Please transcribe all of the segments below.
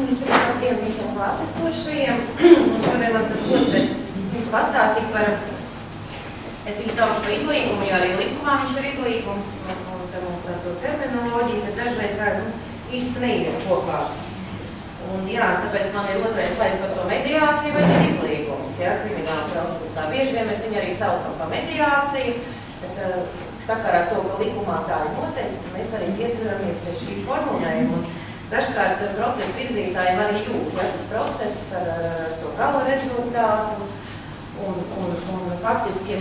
Vispirms visiem klātesošajiem. Šodien man tas gods jums pastāstīt par, es viņu saucu par izlīgumu, jo arī likumā viņš ir izlīgums, un te mums tā to terminoloģija, tad dažreiz tā īsti neiet kopā. Un jā, tāpēc man ir otrais slaids par to mediāciju vai tad izlīgums, jā, krimināla procesā. Bieži vien mēs viņu arī saucam par mediāciju, bet sakarā to, ka likumā tā ir noteikts, tad mēs arī ieturamies pie šī formulējuma. Dažkārt procesa virzītāji arī jūt, ja, tas process ar to gala rezultātu, un faktiski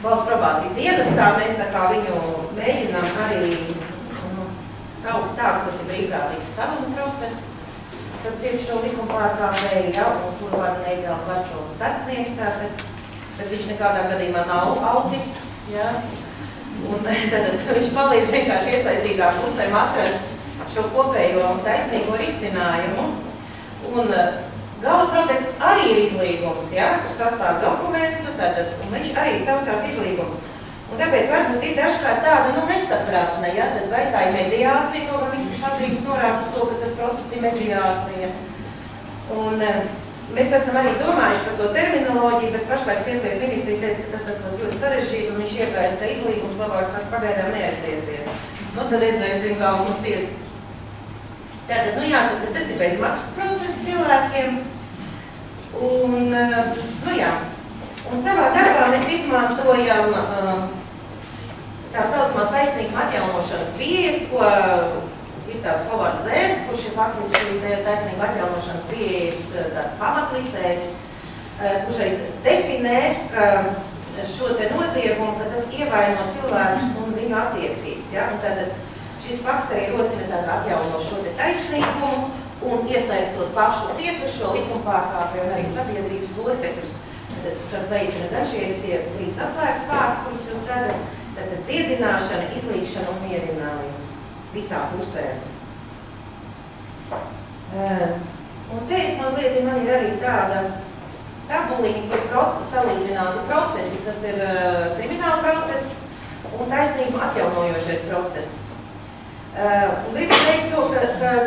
valsts probācijas dienestā mēs tā kā viņu mēģinām arī saukt tā, ka tas ir brīvprātīgs sarunu process, tad cietušo likumpārkāpēju, ja, un kur var neideāli personas starpnieks, tad viņš nekādā gadījumā nav autists, ja, un tad viņš palīdz vienkārši iesaistītām pusēm atrast šo kopējo taisnīgo risinājumu. Un gala protekts arī ir izlīgums, ja, sastāv dokumentu, un viņš arī saucās izlīgums. Un tāpēc varbūt ir dažkārt tāda, nesapratne, ja, tad vai tā ir mediācija, kaut kā visas pazīmes norāda uz to, ka tas process ir mediācija. Un mēs esam arī domājuši par to terminoloģiju, bet pašlaik Tieslietu ministrija teica, ka tas esot ļoti sarežģīti, un viņš iegājas tā izlīgums, labāk saka, pagaidām neaizlieciet. Tad redzēsim, kā mums ies. Tātad, jāsaka, ka tas ir bezmaksas process cilvēkiem, un savā darbā mēs izmantojam tā saucamās taisnīguma atjaunošanas pieejas, ko ir tāds Hovards Zērs, kurš ir faktiski šī taisnīguma atjaunošanas pieejas tāds pamatlicējs, kurš arī definē šo te noziegumu, ka tas ievaino cilvēkus un viņu attiecības. Ja? Un tātad šis fakts arī rosina tādu atjauno šo te taisnīgumu un iesaistot pašu cietušo likumpārkāpēju un arī sabiedrības locekļus, kas veicina gan šie tie trīs atslēgas vārdi, kurus jūs redzat, tātad dziedināšana, izlīgšana un mierinājums visām pusēm. Un te es mazliet, man ir arī tāda tabuliņa, kur salīdzināti procesi, kas ir krimināla process un taisnīguma atjaunojošais process. Gribu teikt to,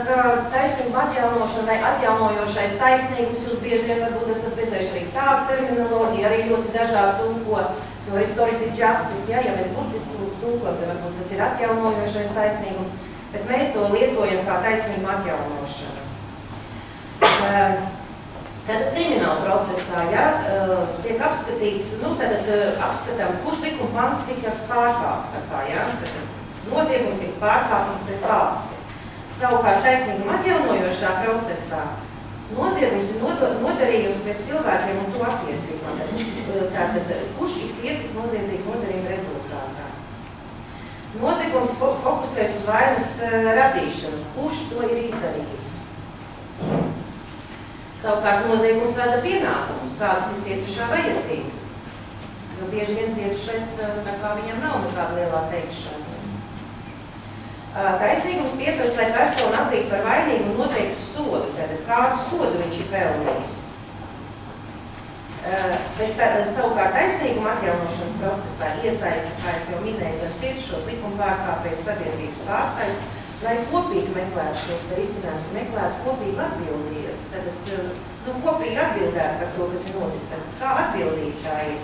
ka taisnīguma atjaunošana vai atjaunojošais taisnīgums, jūs bieži vien varbūt esat dzirdējuši arī tādu terminoloģiju, arī ļoti dažādi tulko to restorative justice, ja mēs burtiski tulkojam, tad varbūt tas ir atjaunojošais taisnīgums, bet mēs to lietojam kā taisnīguma atjaunošana. Tātad krimināla procesā, ja, tiek apskatīts, apskatām, kurš likuma pants tika pārkāpts, ja, noziegums ir pārkāpums pret valsti. Savukārt taisnīguma atjaunojošā procesā noziegums ir nodarījums pret cilvēkiem un to attiecībām. Tātad, kurš ir cietis noziedzīgu nodarījumu rezultātā? Noziegums fokusēs uz vainas radīšanu. Kurš to ir izdarījis? Savukārt noziegums rada pienākumus, kādas ir cietušā vajadzības. Jo bieži vien cietušais, kā viņam nav nekāda lielā teikšana. Taisnīgums pieprasa, lai persona atzītu par vainīgu un noteiktu sodu, tātad kādu sodu viņš ir pelnījis. Bet savukārt taisnīguma atjaunošanas procesā iesaista, kā es jau minēju, gan cietušos likumpārkāpējus sabiedrības pārstāvjus, lai kopīgi meklētu šos risinājumus un meklētu kopīgu atbildību. Tātad, kopīgi atbildētu par to, kas ir noticis. Tātad, kā atbildība tā ir?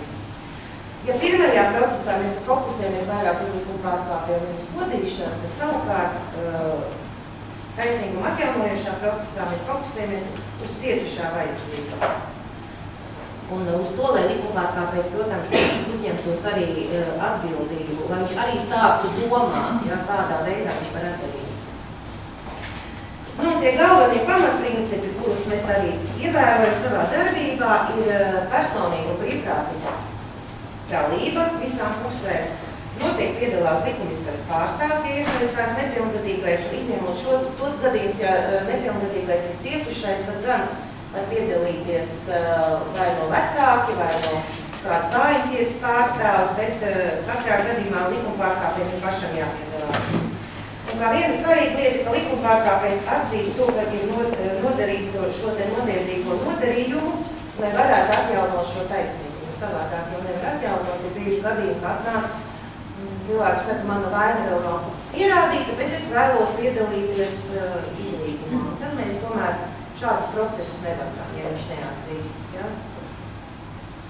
Ja pirmajā procesā mēs fokusējamies vairāk uz likumpārkāpēju un viņu sodīšanu, tad savukārt taisnīguma atjaunojošā procesā mēs fokusējamies uz cietušā vajadzību. Un uz to, lai likumpārkāpējs, protams, uzņemtos arī atbildību, lai viņš arī sāktu domāt, ja, kādā veidā viņš var atdarīt. Tie galvenie pamatprincipi, kurus mēs arī ievērojam savā darbībā, ir personīga brīvprātīga dalība visām pusēm. Noteikti piedalās likumiskais pārstāvs, ja iesaistās nepilngadīgais, izņemot tos gadījumus, ja nepilngadīgais ir cietušais, tad gan var piedalīties vai no vecāki, vai no kāds vājumtiesas pārstāvs, bet katrā gadījumā likumpārkāpējiem ir pašam jāpiedalās. Un kā viena svarīga lieta, ka likumpārkāpējs atzīst to, ka ir nodarījis šo te noziedzīgo nodarījumu, lai varētu atjaunot šo taisnību. Savādāk jau nevar atjaunot, ir bieži gadījumi, ka atnāk cilvēki saka, mana vaina vēl nav pierādīta, bet es vēlos piedalīties izlīgumā. Un tad mēs tomēr šādus procesus nevaram, ja viņš neatzīst. Ja?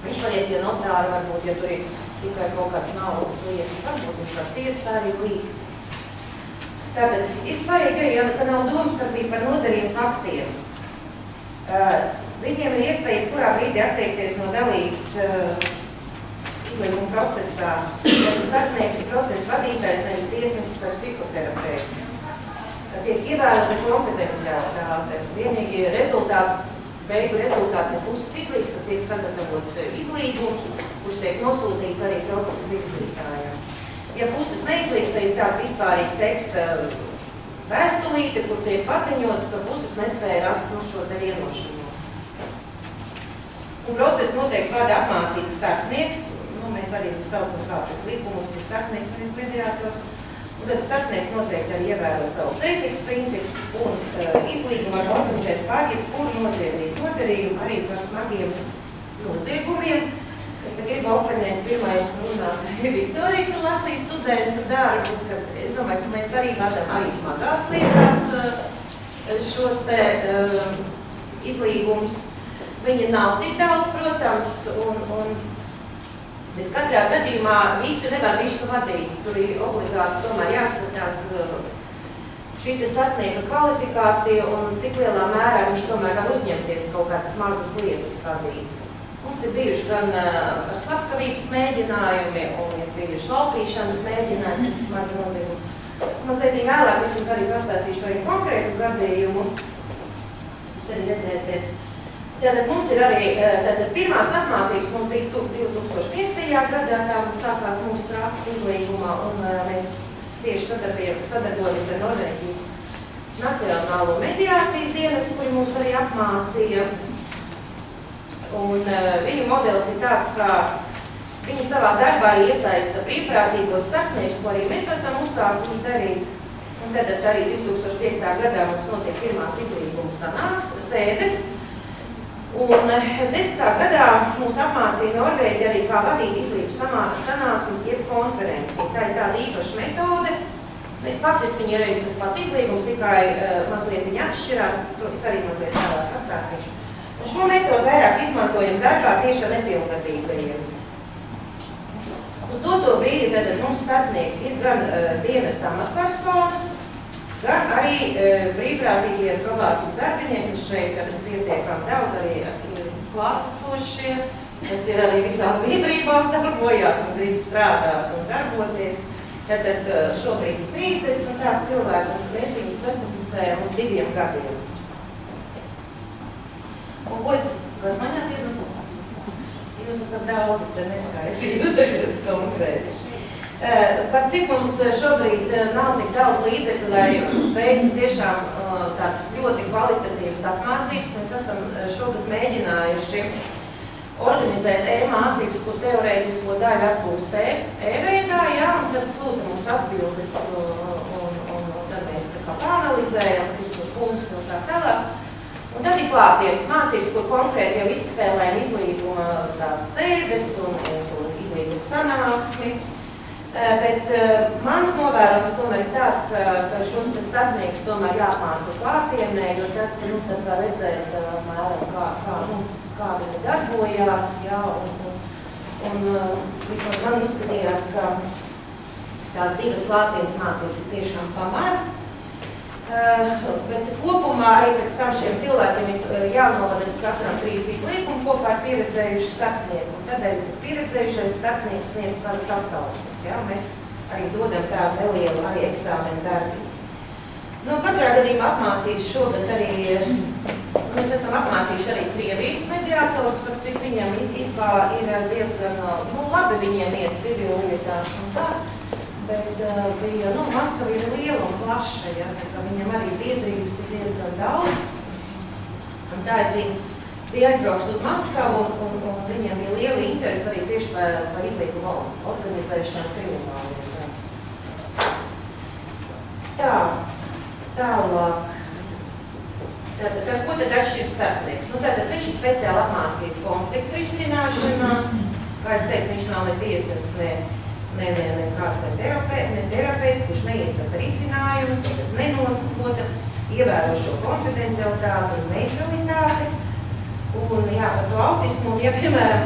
Viņš var iet pie notāra, varbūt, ja tur ir tikai kaut kāds naudas lietas, varbūt viņš var tiesā arī līk. Tātad ir svarīgi arī, ka nav domstarpība par nodarījumu faktiem. Viņiem ir iespēja kurā brīdī atteikties no dalības izlīguma procesā, ja starpnieks ir procesa vadītājs, nevis tiesnesis vai psihoterapeits. Tiek ievērota konfidencialitāte. Vienīgi beigu rezultāts, ja puses izlīgs, tad tiek sagatavots izlīgums, kurš tiek nosūtīts arī procesa virzītājiem. Ja puses neizlīgs, tad ir tāda vispārīga teksta vēstulīte, kur tiek paziņots, ka puses nespēja rast šo te vienošanos. Un procesu noteikti vada apmācīts starpnieks, mēs arī saucam kā pēc likumus, ir starpnieks, mēs mediātors, un tad starpnieks noteikti arī ievēro savus ētikas principus un izlīgumu var organizēt par jebkuru noziedzīgu nodarījumu, arī par smagiem noziegumiem. Es te gribu oponēt pirmai runātāji Viktoriju, ka lasīja studentu darbu, kad es domāju, ka mēs arī vadam arī smagās lietās šos te izlīgumus. Viņi nav tik daudz, protams, bet katrā gadījumā visi nevar visu vadīt. Tur ir obligāti tomēr jāskatās šī te starpnieka kvalifikācija un cik lielā mērā viņš tomēr var uzņemties kaut kādas smagas lietas vadīt. Mums ir bijuši gan ar slepkavības mēģinājumi un ir bijuši laupīšanas mēģinājumi, kas smagi nozīmes. Mazliet vēlāk es jums arī pastāstīšu par konkrētu gadījumu. Jūs arī redzēsiet. Tātad mums ir arī, pirmās apmācības mums bija 2005. gadā, tā sākās mūsu prakses izlīgumā, un mēs cieši sadarbojamies ar Norvēģijas Nacionālo mediācijas dienestu, kuri mūs arī apmācīja. Un viņu modelis ir tāds, ka viņi savā darbā iesaista brīvprātīgos starpniekus, ko arī mēs esam uzsākuši darīt. Un tad arī 2005. gadā mums notiek pirmās izlīguma sēdes. Un 10. gadā mūs apmācīja Norvēģi arī kā vadīt izlīguma sanāksmes jeb konferenciju. Tā ir tāda īpaša metode. Faktiski viņi ir arī tas pats izlīgums, tikai mazliet viņi atšķirās, to es arī mazliet vēlāk pastāstīšu. Un šo metodu vairāk izmantojam darbā tieši ar nepilngadīgajiem. Uz doto brīdi tad mums starpnieki ir gan dienesta amatpersonas, gan arī brīvprātīgie probācijas darbinieki, kas šeit ir pietiekami daudz, arī ir klātesošie, kas ir arī visās biedrībās darbojās un grib strādāt un darboties. Tad šobrīd ir 30 tādi cilvēki, un mēs viņus certificējam uz 2 gadiem. Un ko es man jāpiedod? Jūs esat daudz, es te neskaidri, jūs tagad konkrēti. Par cik mums šobrīd nav tik daudz līdzekļu, lai veiktu tiešām tādas ļoti kvalitatīvas apmācības, mēs esam šogad mēģinājuši organizēt e-mācības, kur teorētisko daļu atgūst e-veidā, jā, un tad sūta mums atbildes, un tad mēs tā kā analizējam, cik tos punktus un tā tālāk. Un tad ir klātienes mācības, kur konkrēti jau izspēlējam izlīguma tās sēdes un izlīguma sanāksmi. Bet mans novērojums tomēr ir tāds, ka šos starpniekus tomēr jāapmāca klātienē, jo tad var redzēt mēram, kā viņi darbojās, jā, un vismaz man izskatījās, ka tās 2 klātienes mācības ir tiešām pamaz. Bet kopumā arī pēc tam šiem cilvēkiem ir jānovada katram 3 izlīgumi kopā ar pieredzējuši starpnieku. Un tādēļ tas pieredzējušais starpnieks sniedz savas atsauksmes. Ja? Mēs arī dodam tādu nelielu arī eksāmenu darbu. Nu, katrā gadījumā apmācības šogad arī, mēs esam apmācījuši arī Krievijas mediātors, par cik viņam ir diezgan, labi viņiem iet civilietās un tā. Bet bija, Maskava ir liela un plaša, ja, tā viņam arī biedrības ir diezgan daudz. Un tā es biju aizbraukšu uz Maskavu, un viņiem bija liela interese arī tieši par izlīguma organizēšanu tribunāliem. Tā, tālāk. Tātad, ko tad atšķir starpnieks? Nu, tātad viņš ir speciāli apmācīts konfliktu risināšanā. Kā es teicu, viņš nav ne tiesas, ne kāds ne terapeits, kurš neiesaka risinājumus, tātad nenosota, ievēro šo konfidencialitāti un neutralitāti. Un jā, par to autismu, ja, piemēram,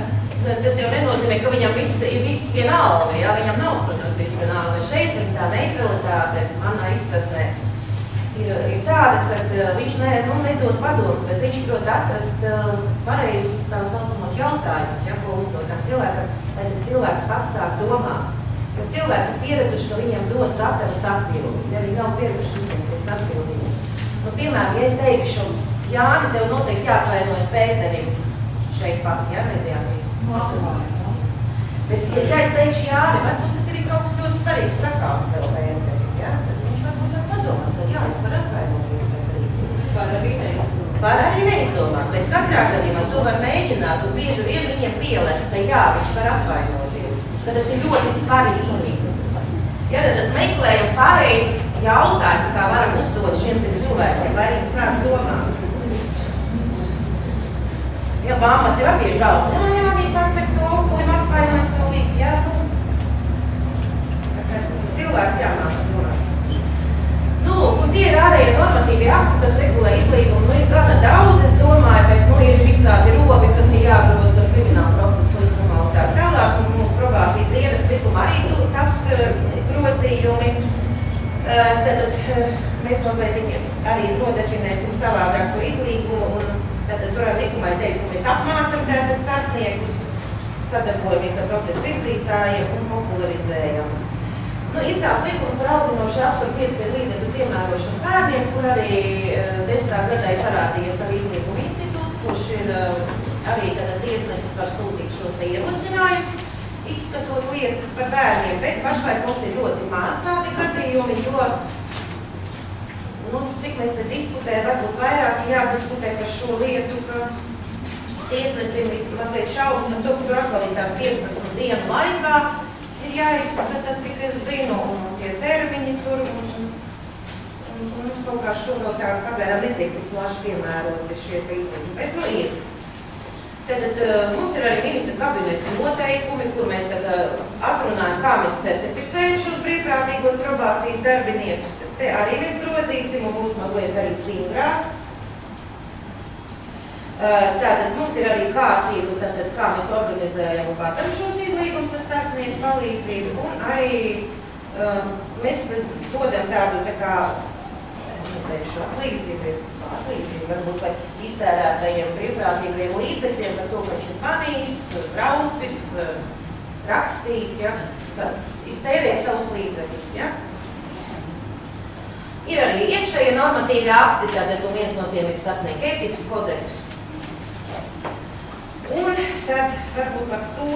tas jau nenozīmē, ka viņam viss vienalga, ja, viņam nav, protams, viss vienalga. Šeit viņa tā neutralitāte, manā izpratnē, ir tāda, ka viņš nedod padomus, bet viņš prot atrast pareizus tā saucamos jautājumus, ja, ko uzdod tam cilvēkam, lai tas cilvēks pats sāk domāt. Jo cilvēki ir pieraduši, ka viņiem dodas atrast atbildes, ja viņi nav pieraduši uzņemties atbildību. Nu, piemēram, ja es teikšu, Jāni, tev noteikti jāatvainojas Pēterim šeit pat, ja, mediācijas. Bet, ja es teikšu Jāni, varbūt tad ir kaut kas ļoti svarīgs sakāms vēl Pēterim, ja, tad viņš varbūt var padomāt, ka jā, es varu atvainoties Pēterim. Var arī neizdomāt. Var arī neizdomāt, bet katrā gadījumā to var mēģināt un bieži vien viņiem pielēc, ka jā, viņš var atvainoties, ka tas ir ļoti svarīgi. Ja tad meklējam pareizes jautājumus, kā varam uzdot šiem cilvēkiem, lai viņi sāk domāt. Ja mammas ir abi žāls, jā, viņi pasaka to, ko viņam atvainojas to līdzi, jā. Cilvēks jāmāk domāt. Nu, un tie ir ārējie normatīvi akti, kas regulē izlīgumu. Nu, ir gana daudz, es domāju, bet, nu, ir visādi robi, kas ir jāgrost ar kriminālu procesu likumā un tā tālāk. Un mūsu probācijas dienas likuma arī taps grozījumi. Tad mēs mazliet arī nodefinēsim savādāk to izlīgumu. Un tātad tur ar likumā ir teiks, ka mēs apmācam tātad starpniekus, sadarbojamies ar procesu virzītājiem un popularizējam. Nu, ir tāds likums par audzinošu apstākļu piespiedu līdzekļu piemērošanu bērniem, kur arī 10. gadā ir parādījies arī izlīguma institūts, kurš ir arī tātad tiesnesis var sūtīt šos te ierosinājumus, izskatot lietas par bērniem, bet pašlaik mums ir ļoti maz tādi gadījumi, jo, nu, cik mēs te diskutējam, varbūt vairāk jādiskutē par šo lietu, ka tiesnesim mazliet šaubas par to, ka tur atkal ir tās 15 dienu laikā, ir jāizskata, cik es zinu, un tie termiņi tur, un mums kaut kā šodien tā pagaidām netiek plaši piemēroti šie te izlīgumi, bet nu ir. Tātad mums ir arī ministra kabineta noteikumi, kur mēs atrunājam, kā mēs certificējam šos brīvprātīgos probācijas darbiniekus. Te arī mēs grozīsim un būs mazliet arī stingrāk. Tātad mums ir arī kārtība, tātad, kā mēs organizējam un katram šos izlīgumus ar starpnieku palīdzību, un arī mēs dodam tādu tā kā atlīdzību, varbūt vai iztērētajiem brīvprātīgajiem līdzekļiem par to, ka viņš ir zvanījis, braucis, rakstījis, ja, iztērējis savus līdzekļus. Ja. Ir arī iekšējie normatīvi akti, tātad un viens no tiem ir starpnieku ētikas kodeks. Un tad varbūt par to,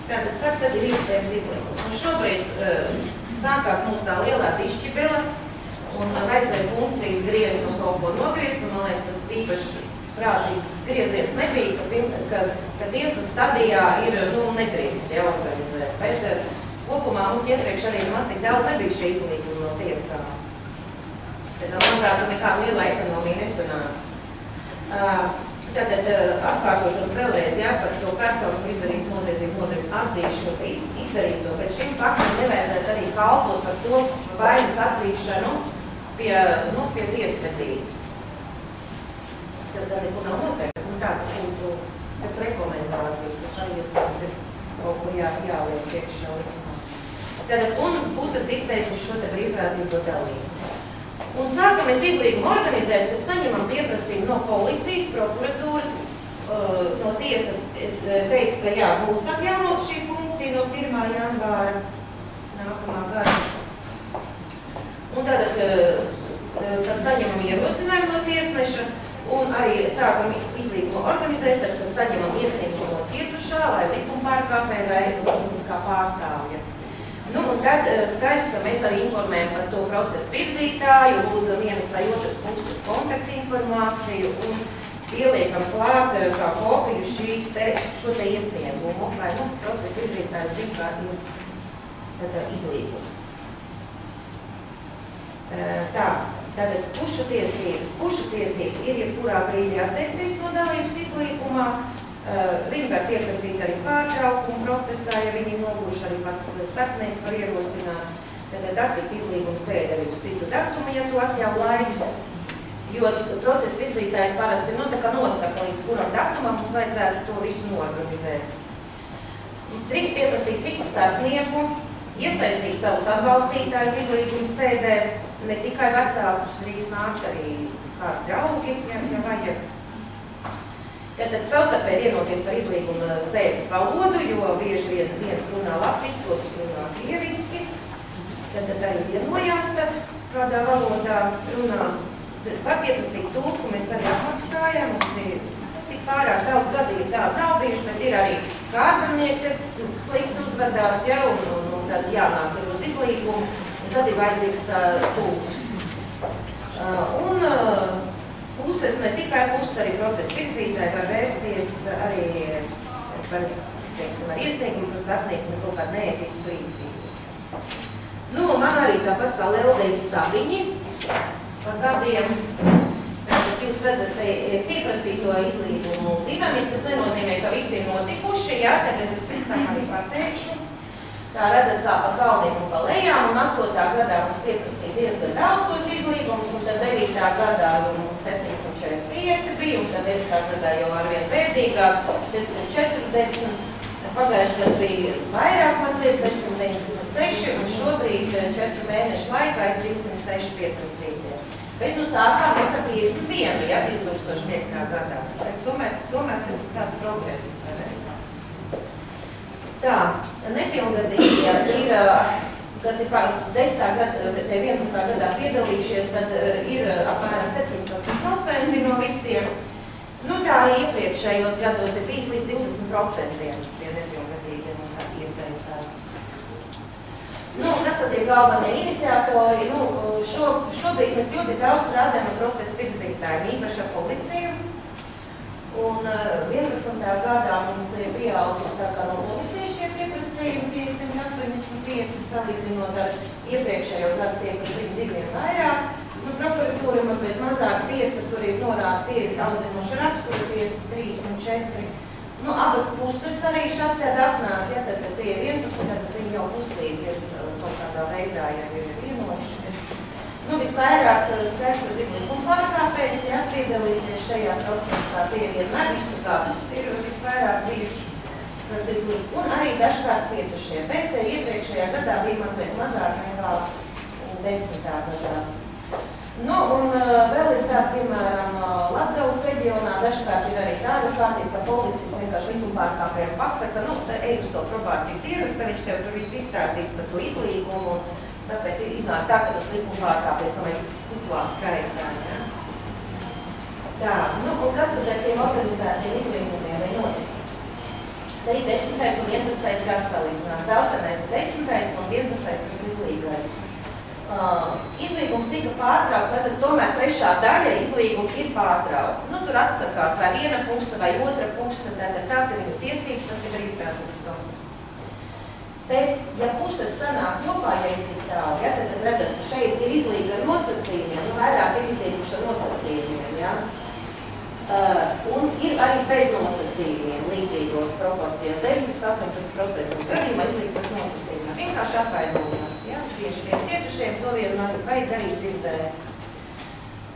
tad ir izteikts izlīgums. Un šobrīd sākās mums tā lielā dišķibele, un vajadzēja funkcijas griezt un kaut ko nogriezt, un man liekas, tas īpaši prātīgi grieziens nebija, ka tiesas stadijā ir, nu, nedrīkst jāorganizēt. Bet kopumā mums iepriekš arī maz tik daudz nebija šie izlīgumi no tiesām. Tad, manuprāt, nekāda liela ekonomija nesanāca. Tātad atkārtošos vēlreiz, jā, par to personu, kur izdarījis noziedzību nodarījumu atzīst šo izdarīto, bet šim faktam nevajadzētu arī kalpot par to vainas atzīšanu pie tiesvedības. Tas gan nekur nav noteikti, un tā tas būtu pēc rekomendācijas, tas arī iespējams ir kaut ko jāliek priekšā likumā. Tātad, un puses izteikuši šo te brīvprātīgo dalību. Un sākam mēs izlīgumu organizēt, kad saņemam pieprasījumu no policijas, prokuratūras, no tiesas. Es teicu, ka jā, būs atjaunot šī funkcija no 1. janvāra nākamā gada. Un tad saņemam ierosinājumu no tiesneša un arī sākam izlīgumu organizēt, tad saņemam iesniegumu no cietušā vai likumpārkāpēja vai likumiskā pārstāvja. Nu, un tad skaidrs, ka mēs arī informējam par to procesu virzītāju, lūdzam vienas vai otras puses kontaktinformāciju un pieliekam klāt kā kopiju šo te iesniegumu, lai procesu virzītāju zina, kā ir izlīgums. Tātad pušu tiesības ir jebkurā brīdī atteikties no dalības izlīgumā. Viņi var pieprasīt arī pārtraukumu procesā, ja viņi noguši, arī pats starpnieks var ierosināt. Tātad atlikt izlīgumu sēdi arī uz citu datumu, ja to atļauj laiks. Jo procesa virzītājs parasti nosaka, līdz kuram datumam mums vajadzētu to visu norganizēt. Drīkst pieprasīt citu starpnieku, iesaistīt savus atbalstītājus izlīguma sēdē, ne tikai vecākus, drīkst nākt arī kādi draugi, ja vajag. Tātad savstarpēji vienoties par izlīguma sēdes valodu, jo bieži vien viens runā latviski, otrs runā krieviski. Tad arī vienojās, kādā valodā runās. Var pieprasīt tulku, mēs arī apmaksājam. Tik pārāk daudz gadījumu tādu nav bijuši, bet ir arī kārzemnieki, slikti uzvedās jau, un tad jānāk ir uz izlīgumu, un tad ir vajadzīgs tulkus. Puses, ne tikai puses, arī procesa virzītāji var vērsties arī par, teiksim, ar iesniegumu par starpnieku kaut kādu neētisku rīcību. Man arī tāpat kā Lelde ir stabiņi par gadiem. Jūs redzat, pieprasīto izlīgumu dinamiku, tas nenozīmē, ka visi ir notikuši, tagad es pēc tam arī pateikšu. Tā redzat, kā pa kalniem un pa lejām, un 8. gadā mums pieprasīja diezgan daudz tos izlīgumus, un tad 9. gadā mums 745 bija, un tad 10. gadā jau arvien bēdīgāk, 440, pagājuši gadu bija vairāk mazliet, 696, un šobrīd 4 mēnešu laikā ir 206 pieprasītie. Bet sākām mēs ar 51, 2005. gadā. Es domāju, tas ir tāds progress. Tā, nepilngadīgi ir, kas ir 10. gadā, 11. gadā piedalījušies, tad ir apmēram 17% no visiem. Tā iepriekšējos gados ir bijis līdz 20% tie nepilngadīgi mums iesaistās. Kas tad ir galvenie iniciatori? Šobrīd mēs ļoti daudz strādājam ar procesu virzītājiem, īpaši ar policiju. Un 11. gadā mums ir pieaudzis no policijas šie pieprasījumi 285, salīdzinot ar iepriekšējo gadu tie, kas ir 2 vairāk. Prokuratūra mazliet mazāk, tiesa tur ir norāda, tie ir audzinoši raksturi, tie ir 3 un 4. Abas puses arī šādi atnāk, tad tie ir 11, tad viņi jau puslīdz ir kaut kādā veidā, ja ir vienojušies. Visvairāk skaidrs likuma pārkāpējs, piedalīties šajā procesā, tie vienmēr visus gadus ir visvairāk bijuši, kas ir likuma, un arī dažkārt cietušie, bet iepriekšējā gadā bija mazliet mazāk nekā 10. gadā. Un vēl ir tā, piemēram, Latgales reģionā dažkārt ir arī tāda kārtība, ka policists vienkārši likuma pārkāpējiem pasaka, ej uz to probācijas dienestu, viņš tev tur visu izstāstīs par to izlīgumu, tāpēc ir iznāk tā, ka tas likuma pārkāpējs vajag kuplā skaitā. Un kas tad ar tiem organizētiem izlīgumiem ir noticis? Te ir 10. un 11. gads salīdzināt. Zeltenais ir 10. un 11. tas ir līgais. Izlīgums tika pārtraukts, vai tad tomēr 3. daļa izlīguma ir pārtraukta. Tur atsakās vai viena puse vai otra puse, tad tās ir viņu tiesības, tas ir brīvprātīgs process. Bet, ja puses sanāk kopā, ja ir tik tālu, tad redzat, ka šeit ir izlīga ar nosacījumiem, vairāk ir izlīguši ar nosacījumiem, un ir arī bez nosacījumiem līdzīgos proporcijos. 19-18% gadījumā izlīgs bez nosacījumiem. Vienkārši apvainojās. Tieši vien cietušiem to vienu vajag arī dzirdēt.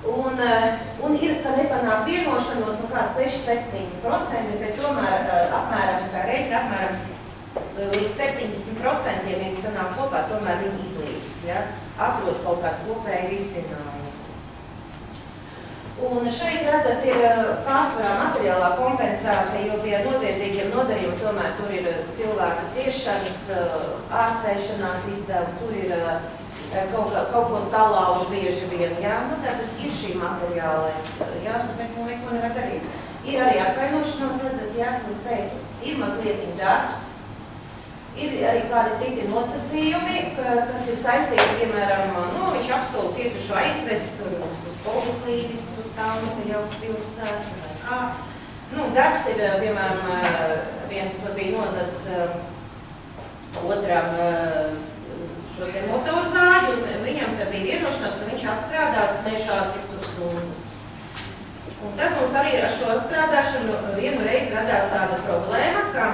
Un ir, ka nepanāk vienošanos, kāds 6-7%, bet tomēr apmēram, es tā reiķi, apmēram līdz 70% viņi sanāk kopā, tomēr viņi izlīgst, atrod kaut kādu kopēju risinājumu. Un šeit, redzat, ir pārsvarā materiālā kompensācija, jo pie noziedzīgiem nodarījumiem tomēr tur ir cilvēka ciešanas, ārstēšanās izdevumi, tur ir kaut ko salauž bieži vien, tātad ir šī materiālais, neko nevar darīt. Ir arī atvainošanās, redzat, kā es teicu, ir mazliet darbs, ir arī kādi citi nosacījumi, kas ir saistīti, piemēram, viņš apsola cietušo aizvest uz poliklīniku, jau uz pilsētu vai kā. Darbs ir, piemēram, viens bija nozars otram šo te motoru zāģi, un viņam te bija vienošanās, ka viņš atstrādās mežā cik tur stundas. Un tad mums arī ar šo atstrādāšanu vienu reizi radās tāda problēma, ka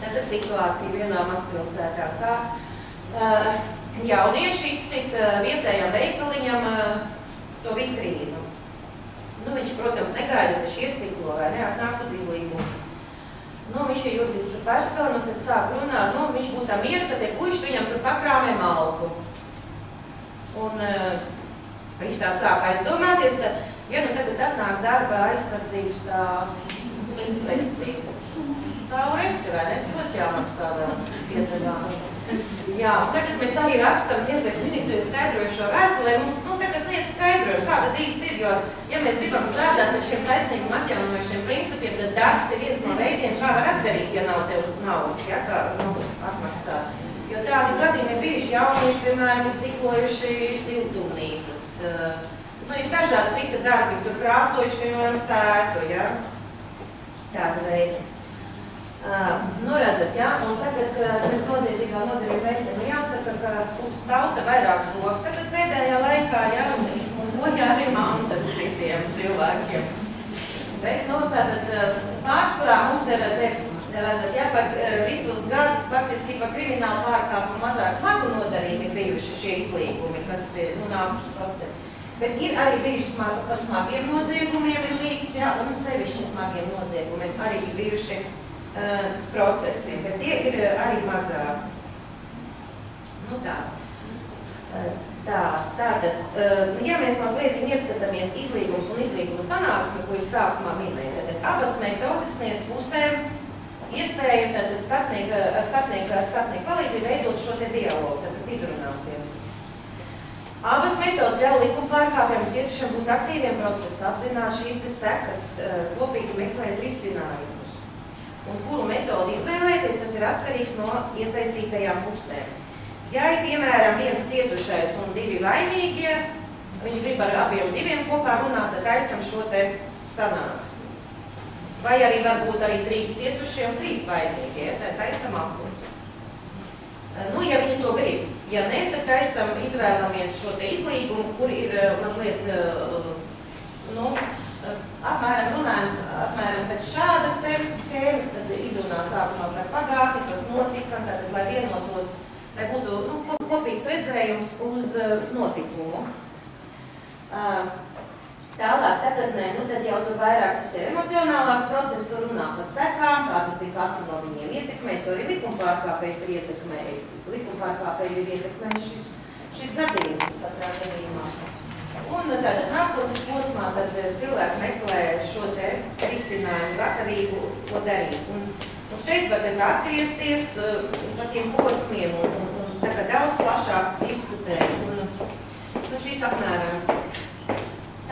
tad situācija vienā mazpilsētā, kā jaunieši izsit vietējam veikaliņam to vitrīnu. Nu, viņš, protams, negaida, ka viņš iestiklo vai neatnāk uz izlīgumu. Nu, viņš ir juridiska persona, un tad sāk runāt, nu, viņš būs tā mieru, ka tie puiši viņam tur pakrāmē malku. Un viņš tā sāk aizdomāties, ka, ja nu tagad atnāk darba aizsardzības tā inspekcija, caur esi, vai ne? Sots jāmaksā vēl piedagām. Jā, un tagad mēs arī rakstam Tieslietu ministriju skaidroju šo vēstulē, mums, nu, tagad sniedz skaidrojumu, kā tad īsti ir, jo, ja mēs gribam strādāt pēc šiem taisnīguma atjaunojušiem principiem, tad darbs ir viens no veidiem, kā var atdarīt, ja nav tev naudas, ja, kā atmaksāt. Jo tādi gadījumi ir bijuši jaunieši, piemēram, iztiklojuši siltumnīcas. Nu, ir dažādi cita darbi, tur krāsojuši, piemēram, sētu, ja? Tāda veida. Nu, redzat, jā, un tagad pēc noziedzīgā nodarījuma veida, nu, jāsaka, ka uz tauta vairāk zog. Tagad pēdējā laikā, jā, un bojā arī mantas citiem cilvēkiem. Bet, nu, tātad pārsvarā mums ir, redzat, jā, par visus gadus faktiski par kriminālu pārkāpumu mazāk smagu nodarījumi ir bijuši šie izlīgumi, kas ir, nu, nākuši procesi. Bet ir arī bijuši par smagiem noziegumiem ir līdz, jā, un sevišķi smagiem noziegumiem arī bijuši procesi, bet tie ir arī mazāk. Nu tā. Tātad, ja mēs mazliet ieskatāmies izlīgums un izlīguma sanāksme, ko es sākumā minēju, tad abas metodas sniedz pusēm iespēju tātad starpnieku palīdzību veidot šo te dialogu, tātad izrunāties. Abas metodas ļauj likuma pārkāpējiem cietušiem būt aktīviem procesā, apzināt šīs te sekas, kopīgi meklēt risinājumus. Un kuru metodu izvēlēties, tas ir atkarīgs no iesaistītajām pusēm. Ja ir, piemēram, viens cietušais un divi vainīgie, viņš grib ar abiem diviem kopā runāt, tad taisam šo te sanāksmi. Vai arī varbūt arī 3 cietušie un 3 vainīgie, tad taisam apkurs. Nu, ja viņi to grib. Ja ne, tad taisam izvēlamies šo te izlīgumu, kur ir mazliet, nu, apmēram runājam pēc šādas schēmas, tad izrunā sākumā par pagātni, kas notika, tad, lai vienotos, lai būtu, nu, kopīgs redzējums uz notikumu. Tālāk, tagadnē, nu, tad jau tur vairāk tas ir emocionālāks process, tur runā par sekām, kā tas ir katru no viņiem ietekmējis, jo arī likumpārkāpējs ir ietekmējis. Likumpārkāpēji ir ietekmējis šis gadījums, katrā gadījumā. Un tātad nākotnes posmā tad cilvēki meklē šo te risinājumu gatavību, ko darīt. Un šeit var tad atgriezties par tiem posmiem un tagad daudz plašāk diskutēt. Un šīs apmēram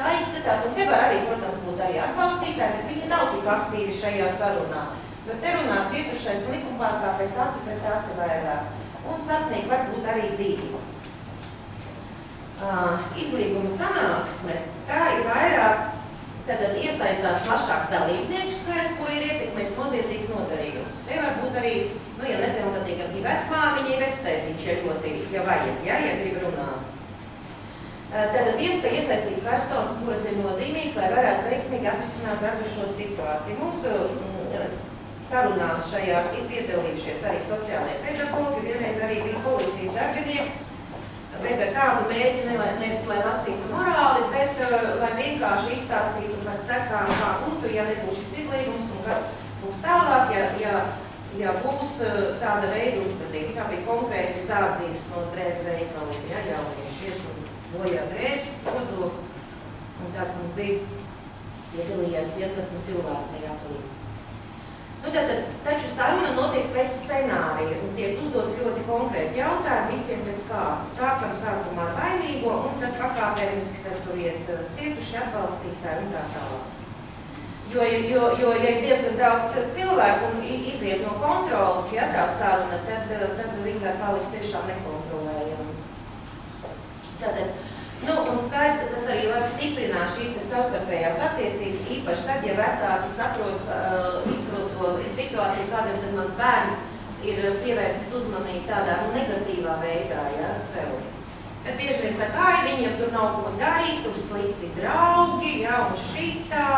tā izskatās, un te var arī, protams, būt arī atbalstītāji, bet viņi nav tik aktīvi šajā sarunā. Bet te runā cietušais un likumpārkāpējs aci pret aci vairāk. Un starpnieki var būt arī 2. Izlīguma sanāksme, tā ir vairāk, tad iesaistās plašāks dalībnieku skaits, ko ir ietekmējis noziedzīgs nodarījums. Te var būt arī, nu, ja nepilngadīgi arī vecmāmiņi, vectētiņš ir ļoti, ja vajag, ja grib runāt. Tad iespēja iesaistīt personas, kuras ir nozīmīgas, lai varētu veiksmīgi atrisināt radušo situāciju. Mūsu sarunās šajās ir piedalījušies arī sociālajie pedagogi, vienreiz arī bija policijas darbinieks, bet ar tādu mēģi nevis, lai lasītu morālis, bet lai vienkārši izstāstītu par sekām, kā būtu, ja nebūs šis izlīgums un kas būs tālāk, ja būs tāda veida uzvedība. Tā bija konkrēti zādzības no drēbu veikaliem, ja, jaunieši ies un bojā drēbes, ozolu, un tāds mums bija piedalījās 11 cilvēki tajā palīdzi. Nu, taču saruna notiek pēc scenārija un tiek uzdot ļoti konkrēti jautājumi visiem pēc kādas. Sākam sākumā ar vainīgo un tad pakāpeniski, tad tur iet cietuši atbalstītāji un tā tālāk. Jo, ja ir diezgan daudz cilvēku un iziet no kontrolas, ja tā saruna, tad viņi var palikt tiešām nekontrolējami. Tātad, nu, un skaidrs, ka tas arī var stiprināt šīs savstarpējās attiecības, īpaši tad, ja vecāki izprot to situāciju, kādam tad mans bērns ir pievērsis uzmanību tādā negatīvā veidā, ja, sev. Tad bieži vien saka, ai, viņiem tur nav ko darīt, tur slikti draugi, ja, un šitā.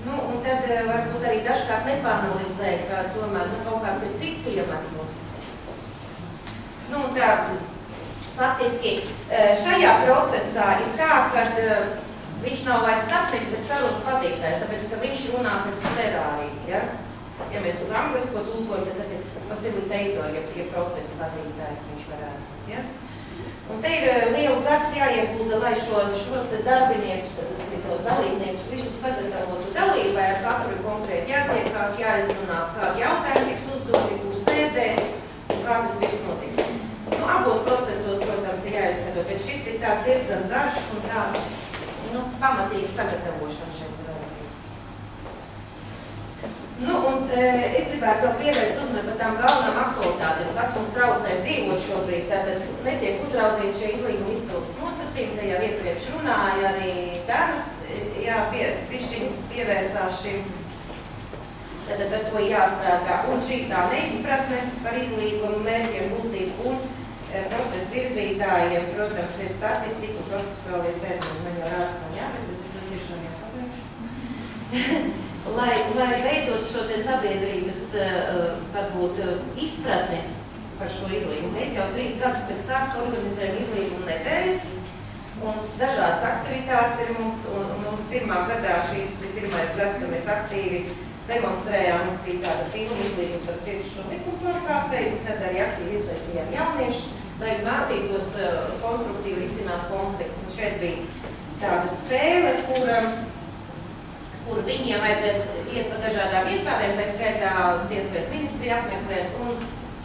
Nu, un tad varbūt arī dažkārt nepanalizē, ka tomēr kaut kāds ir cits iemesls. Nu, un tā, faktiski, šajā procesā ir tā, ka viņš nav vairs starpnieks, bet sarunas vadītājs, tāpēc, ka viņš runā pēc scenārija, ja? Ja mēs uz anglisko tulkojam, tad tas ir facilitator, ja procesa vadītājs viņš varētu, ja? Un te ir liels darbs jāiegulda, lai šos darbiniekus, tos dalībniekus visus sagatavotu dalībai, ar katru konkrēti jātiekās, jāizrunā, kādi jautājumi tiks uzdoti, kur sēdēs un kā tas viss notiks. Nu, abos procesos, protams, ir jāizskatot, bet šis ir tāds diezgan garš un tāds, nu, pamatīgi sagatavošana šeit vēl. Nu, un es gribētu vēl pievērst uzmanību par tām galvenām aktualitātēm, kas mums traucē dzīvot šobrīd. Tātad netiek uzraudzīti šie izlīguma izpildes nosacījumi, te jau iepriekš runāja arī Dana, jā, pišķiņi pievērsās šim. Tātad ar to jāstrādā. Un šī tā neizpratne par izlīgumu mērķiem, būtību un procesu virzītājiem, protams, ir statistika un procesuālie termini. Man jau rāda, man jāveic, bet es to tiešām jāpabeigšu. Lai veidot šo te sabiedrības, varbūt, izpratni par šo izlīgumu. Mēs jau 3 gadus pēc kārtas organizējam izlīgumu nedēļas, un dažādas aktivitātes ir mums, un mums pirmā gadā, šīs ir pirmais gads, kad mēs aktīvi demonstrējām, mums bija tāda filma izlīgums par cietušo likumu pārkāpēju, tad arī aktīvi iesaistījām jauniešus, lai mācītos konstruktīvi risināt konfliktus. Un šeit bija tāda spēle, kur viņiem vajadzētu iet pa dažādām iestādēm, tā skaitā Tieslietu ministriju apmeklēt un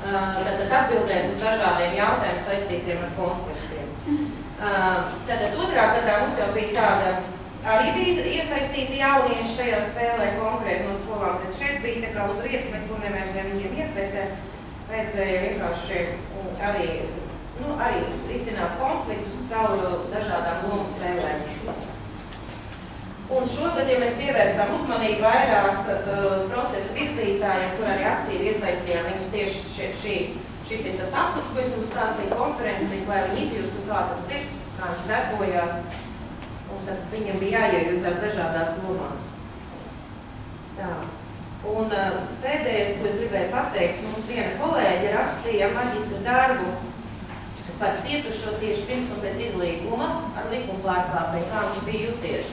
tad atbildēt uz dažādiem jautājumiem saistītiem ar konfliktiem. Tātad otrā gadā mums jau bija tāda, arī bija iesaistīti jaunieši šajā spēlē konkrēti no skolām, tad šeit bija tā kā uz vietas, nekur nevajadzēja viņiem iet, vajadzēja vienkārši arī risināt konfliktus caur dažādām lomu spēlēm. Un šogad, ja mēs pievērsām uzmanību vairāk procesa virzītājiem, kur arī aktīvi iesaistījām viņus tieši šis ir tas aplis, ko es jums stāstīju konferenci, lai viņi izjustu, kā tas ir, kā viņš darbojās, un tad viņam bija jāiejūt dažādās lomās. Tā. Un pēdējais, ko es gribēju pateikt, mums viena kolēģe rakstīja maģistra darbu par cietušo tieši pirms un pēc izlīguma ar likuma pārkāpēju, kā viņš bija jūties.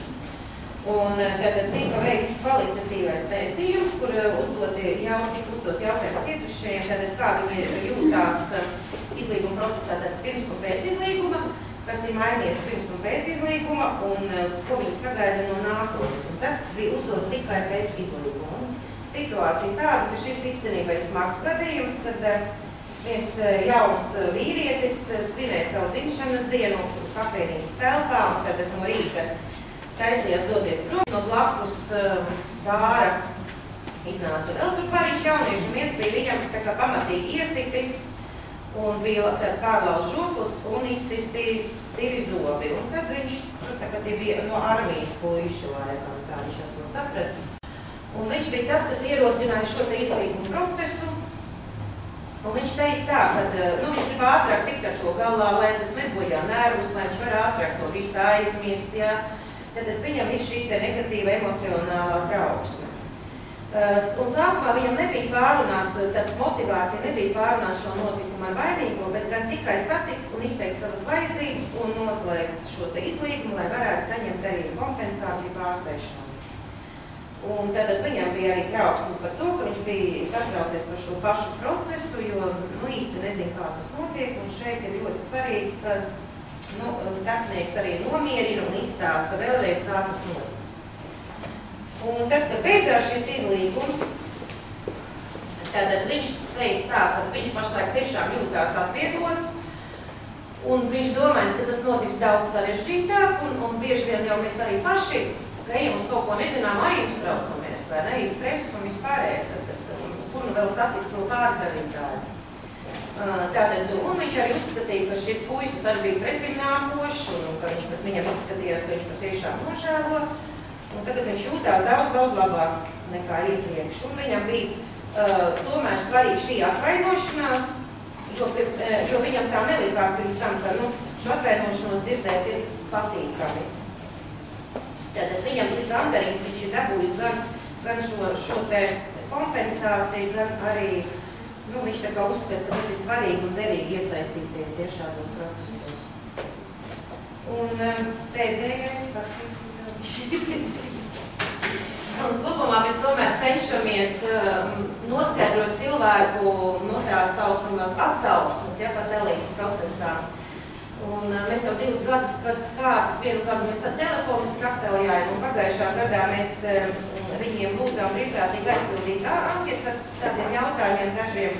Un tad tika veikts kvalitatīvais pētījums, kur tika uzdot jautājumu cietušajiem, tad kā viņi jūtās izlīguma procesā pirms un pēc izlīguma, kas ir mainījies pirms un pēc izlīguma un ko viņi sagaida no nākotnes. Un tas bija uzdots tikai pēc izlīguma. Situācija tāda, ka šis īstenībā ir smags gadījums, kad viens jauns vīrietis svinēja savu dzimšanas dienu kafejnīcas telpā un tad no rīta taisījās doties prom no blakus bāra. Iznāca vēl tur pariņš jaunieši, un viens bija viņam tā kā pamatīgi iesitis, un bija pārlauž žoklis un izsistīja 2 zobi. Un tad viņš, tā kā tie bija no armijas puiši laikam, tā viņš esmu saprats. Un viņš bija tas, kas ierosināja šo te izlīgumu procesu. Un viņš teica tā, ka viņš grib ātrāk tikt ar to galā, lai tas nebojā nervus, lai viņš var ātrāk to visu aizmirst, jā. Tad viņam ir šī te negatīva emocionālā trauksme. Un sākumā viņam nebija pārunāt, tad motivācija nebija pārunāt šo notikumu ar vainīgo, bet gan tikai satikt un izteikt savas vajadzības un noslēgt šo te izlīgumu, lai varētu saņemt arī kompensāciju pārsteigšanos. Un tad viņam bija arī trauksme par to, ka viņš bija satraucies par šo pašu procesu, jo īsti nezin, kā tas notiek, un šeit ir ļoti svarīgi, ka starpnieks arī nomierina un izstāsta vēlreiz, kā tas notiks. Un tad, kad beidzās šis izlīgums, tad viņš teica tā, ka viņš pašlaik tiešām jūtās atvieglots, un viņš domājas, ka tas notiks daudz sarežģītāk, un bieži vien jau mēs arī paši, ka ejam uz kaut ko nezinām, arī uztraucamies, vai ne, ir stress un vispārējais, kur nu vēl satikt to pārdarītāju. Tātad, un viņš arī uzskatīja, ka šis puisis arī bija pretimnākošs, un ka viņam izskatījās, ka viņš patiešām nožēlo. Un tagad viņš jūtās daudz labāk nekā iepriekš. Un viņam bija tomēr svarīgi šī atvainošanās, jo viņam tā nelikās pirms tam, ka šo atvainošanos dzirdēt ir patīkami. Tātad viņam ir gandarījums, viņš ir dabūjis gan šo te kompensāciju, gan arī, viņš tā kā uzskata, ka tas ir svarīgi un derīgi iesaistīties šādos procesos. Un pēdējais pats. Un kopumā mēs tomēr cenšamies noskaidrot cilvēku no tā saucamās atsauksmes, par dalību procesā. Un mēs jau 2 gadus pēc kārtas vienu gadu mēs telefoniski aptaujājām, un pagājušā gadā mēs viņiem lūdzām brīvprātīgi aizpildīt anketas ar tādiem jautājumiem dažiem.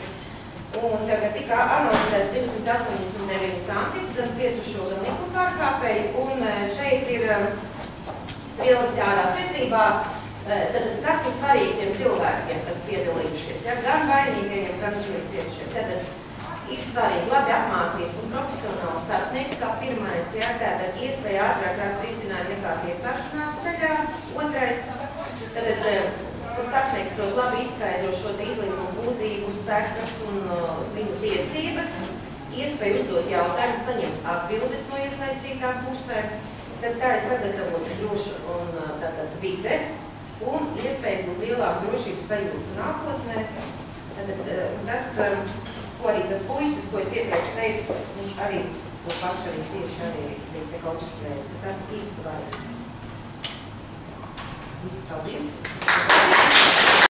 Un tagad tika analizēts 289 anketas, gan cietušo, gan likuma pārkāpēju, un šeit ir prioritārā secībā, kas ir svarīgi tiem cilvēkiem, kas piedalījušies, gan vainīgajiem, gan cietušiem. Tātad ir svarīgi labi apmācīts un profesionāls starpnieks, kā pirmais, tātad iespēja ātrāk rast risinājumu nekā tiesāšanās ceļā. Otrais, tātad starpnieks prot labi izskaidro šo izlīgumu būtību, sekas un viņu tiesības, iespēja uzdot jautājumus, saņemt atbildes no iesaistītām pusēm, tad tā ir sagatavota droša un tātad vide un iespēja būt lielāku drošības sajūtu nākotnē. Tātad tas, ko arī tas puisis, ko es iepriekš teicu, viņš arī to pašu arī tieši arī tiek uzsvērts, ka tas ir svarīgi. Viss paldies!